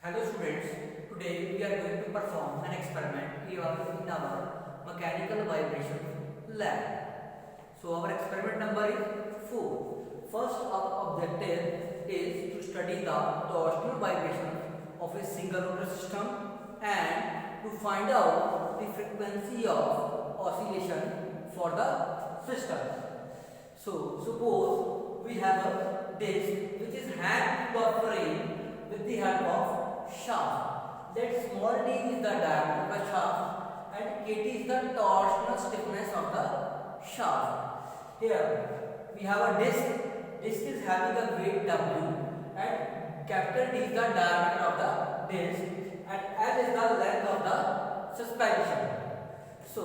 Hello students, today we are going to perform an experiment in our mechanical vibration lab. So our experiment number is 4. First our objective is to study the torsional vibration of a single rotor system and to find out the frequency of oscillation for the system. So suppose we have a disc which is hanged to a frame with the help of shaft. That small d is the diameter of the shaft and kt is the torsional stiffness of the shaft. Here we have a disc. Disc is having a weight w and capital D is the diameter of the disc and L is the length of the suspension. So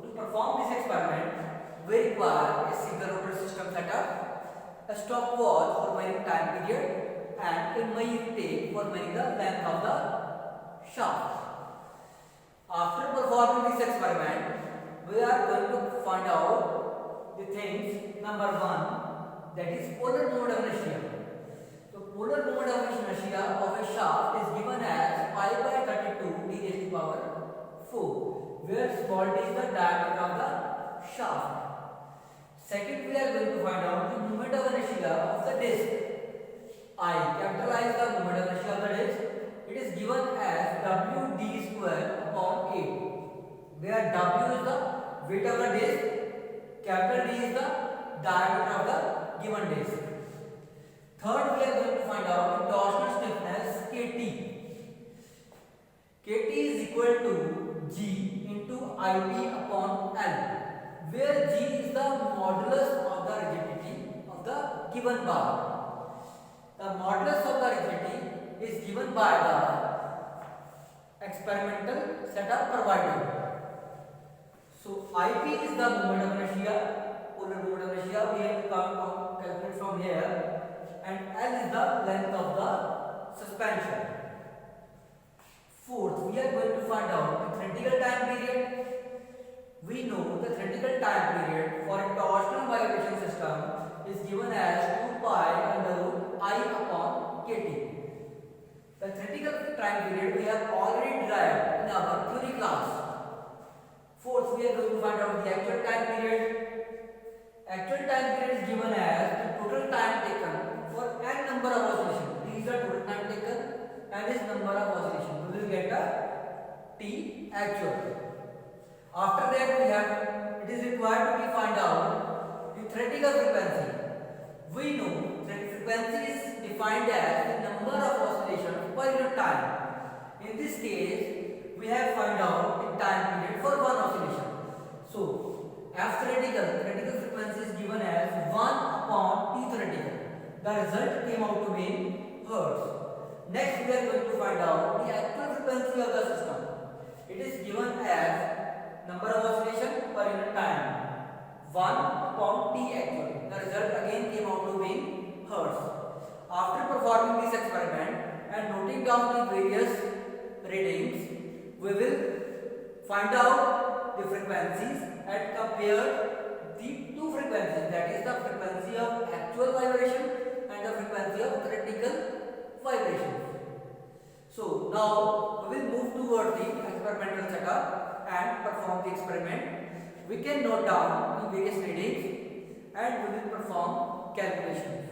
to perform this experiment we require a single rotor system setup, a stopwatch for measuring time period and a measuring tape for measuring the length of the shaft. After performing this experiment, we are going to find out the things. Number 1, that is polar mode of inertia. So polar mode of inertia of a shaft is given as pi by 32 d raised to power 4, where small d is the diameter of the shaft. Second, we are going to find out the moment of inertia of the disc. I capitalize the moment of inertia of the disc. It is given as WD square upon 8, where W is the weight of the disc, capital D is the diameter of the given disc. Third, we are going to find out the torsional stiffness KT. KT is equal to G into IP upon L, where G is the modulus of the rigidity of the given bar. The modulus of the rigidity is given by the experimental setup provided. So IP is the moment of inertia, polar moment of inertia, we have to calculate from here, and L is the length of the suspension. Fourth, we are going to find out the theoretical time period. We know the theoretical time period for a torsional vibration system is given as 2 pi under root I upon kt. The theoretical time period we have already derived in our theory class. Fourth, we are going to find out the actual time period. Actual time period is given as the total time taken for n number of oscillations. T is the total time taken, n is number of oscillations. We will get a T actual. After that it is required to find out the theoretical frequency. We know that frequency is defined as the number of oscillations per unit time. In this case, we have found out the time period for one oscillation. So, F theoretical frequency is given as 1 upon T theoretical. The result came out to be hertz. Next, we are going to find out the actual frequency of the system. It is given as number of oscillation per unit time, 1 upon T actual. The result again came out to be hertz. After performing this experiment and noting down the various readings, we will find out the frequencies and compare the two frequencies, that is the frequency of actual vibration and the frequency of theoretical vibration. So now we will move toward the experimental setup and perform the experiment. We can note down the various readings and we will perform calculations.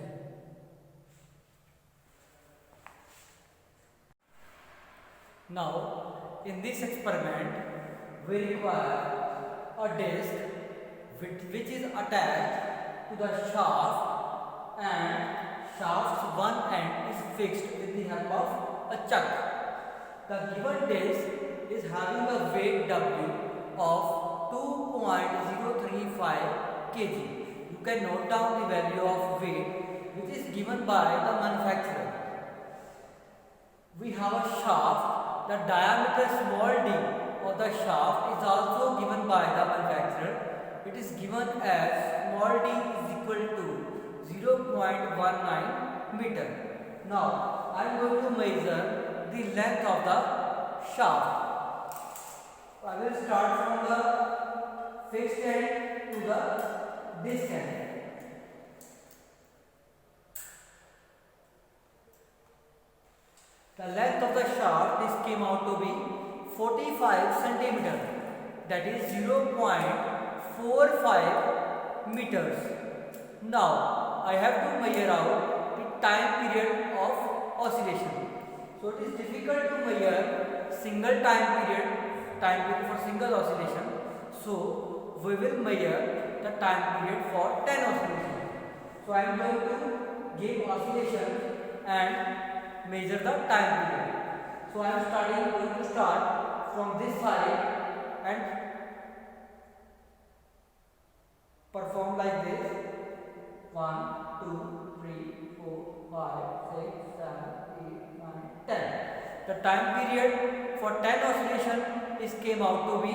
Now, in this experiment, we require a disc which is attached to the shaft, and shaft's one end is fixed with the help of a chuck. The given disc is having a weight W of 2.035 kg. You can note down the value of weight which is given by the manufacturer. We have a shaft. The diameter small d of the shaft is also given by the manufacturer. It is given as small d is equal to 0.19 meter. Now I am going to measure the length of the shaft. I will start from the fixed end to the disc end. The length of the shaft is came out to be 45 centimeter, that is 0.45 meters. Now I have to measure out the time period of oscillation. So it is difficult to measure single time period for single oscillation. So we will measure the time period for 10 oscillations. So I am going to give oscillation and measure the time period. So I am going to start from this side and perform like this. 1, 2, 3, 4, 5, 6, 7, 8, 9, 10. The time period for 10 oscillation is came out to be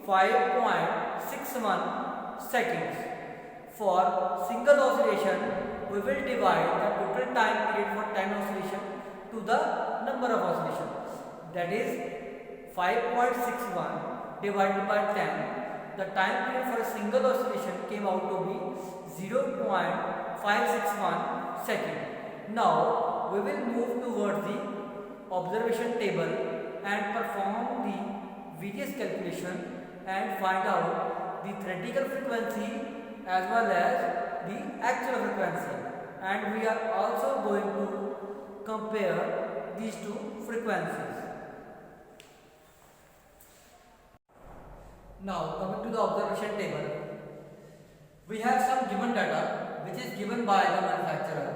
5.61 seconds. For single oscillation, we will divide the total time period for 10 oscillation to the number of oscillation. That is 5.61 divided by 10. The time period for a single oscillation came out to be 0.561 second. Now we will move towards the observation table and perform the various calculation and find out the theoretical frequency as well as the actual frequency, and we are also going to compare these two frequencies. Now coming to the observation table, we have some given data which is given by the manufacturer.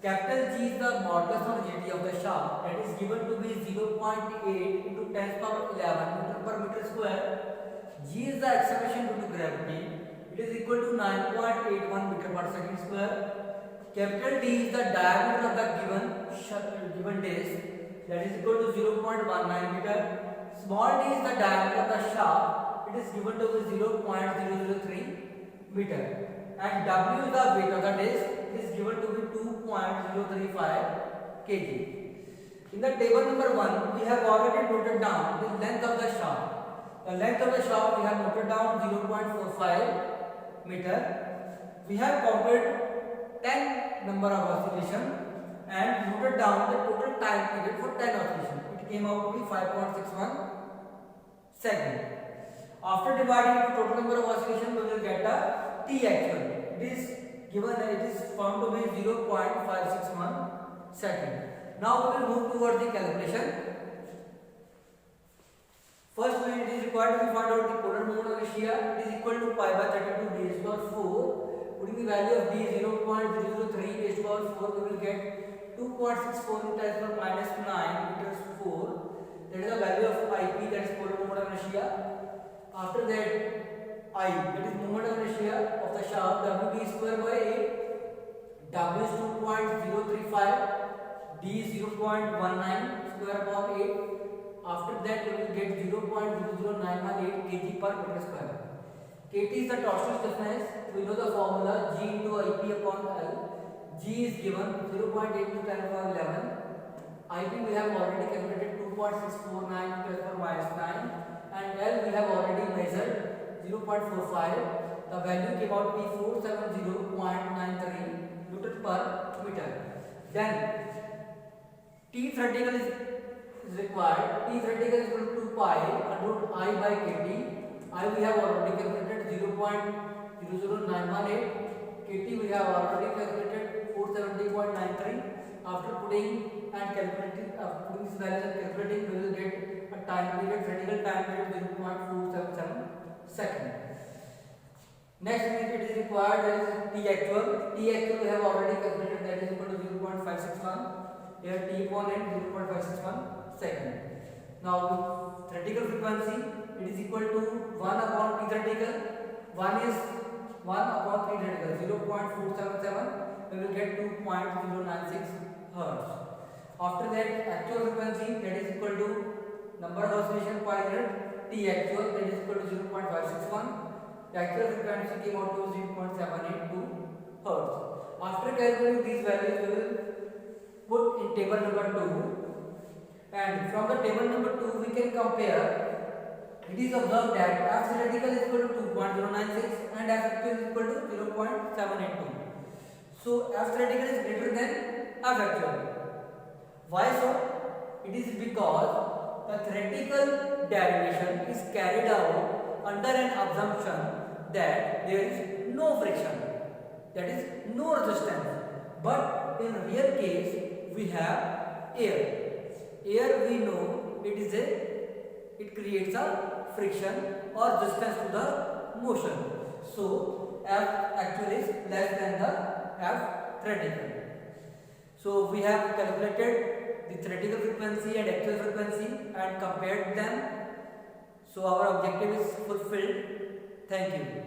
Capital G is the modulus of rigidity of the shaft, that is given to be 0.8 into 10 power 11 meter per meter square. G is the acceleration due to gravity, it is equal to 9.81 meter per second square. Capital D is the diameter of the given disc, that is equal to 0.19 meter. Small d is the diameter of the shaft, it is given to be 0.003 meter. And W is the weight of the disc, it is given to be 2.035 kg. In the table number 1, we have already noted down the length of the shaft. The length of the shaft we have noted down 0.45 meter. We have counted 10 number of oscillation and noted down the total time period for 10 oscillation. It came out to be 5.61 second. After dividing the total number of oscillation, we will get a T actual. It is given that it is found to be 0.561 second. Now we will move towards the calculation. First, it is required to find out the polar moment of inertia. It is equal to pi by 32 d raised to power 4. Putting the value of d 0.003 raised to power 4, we will get 2.64 into 10 to the minus 9 meters 4. That is the value of IP, that is polar moment of inertia. After that, I, that is moment of inertia of the shaft, WB square by 8. W is 2.035, D is 0.19 square power 8. After that, we will get 0.00918 kg per meter square. Kt is the torsion stiffness. We know the formula G into IP upon L. G is given 0.8 to 10 power 11. IP we have already calculated 2.649 to 10 power minus 9, and L we have already measured 0.45. The value came out to be 470.93 Newton per meter. Then T theoretical is required. T theoretical is equal to 2 pi under I by Kt. I we have already calculated 0.00918. Kt we have already calculated 470.93. After putting and calculating, after putting this value and calculating, we will get a time period, theoretical time period 0.477 second. Next, it is required, that is T actual. T actual we have already calculated, that is equal to 0.561. Here T upon n 0.561 second. Now theoretical frequency, it is equal to 1 upon T theoretical. 1 is 1 upon T theoretical, 0.477. We will get 2.096 hertz. After that, actual frequency, that is equal to number of oscillation per minute. T actual, that is equal to 0.561. The actual frequency came out to 0.782 hertz. After calculating these values, we will put in table number 2, and from the table number 2 we can compare. It is observed that F theoretical is equal to 2.096 and F actual is equal to 0.782. So F theoretical is greater than F actual. Why so? It is because the theoretical derivation is carried out under an assumption that there is no friction, that is no resistance. But in real case we have air. Air we know it creates a friction or resistance to the motion. So F actually is less than the F theoretical. So we have calculated the theoretical frequency and actual frequency and compared them. So our objective is fulfilled. Thank you.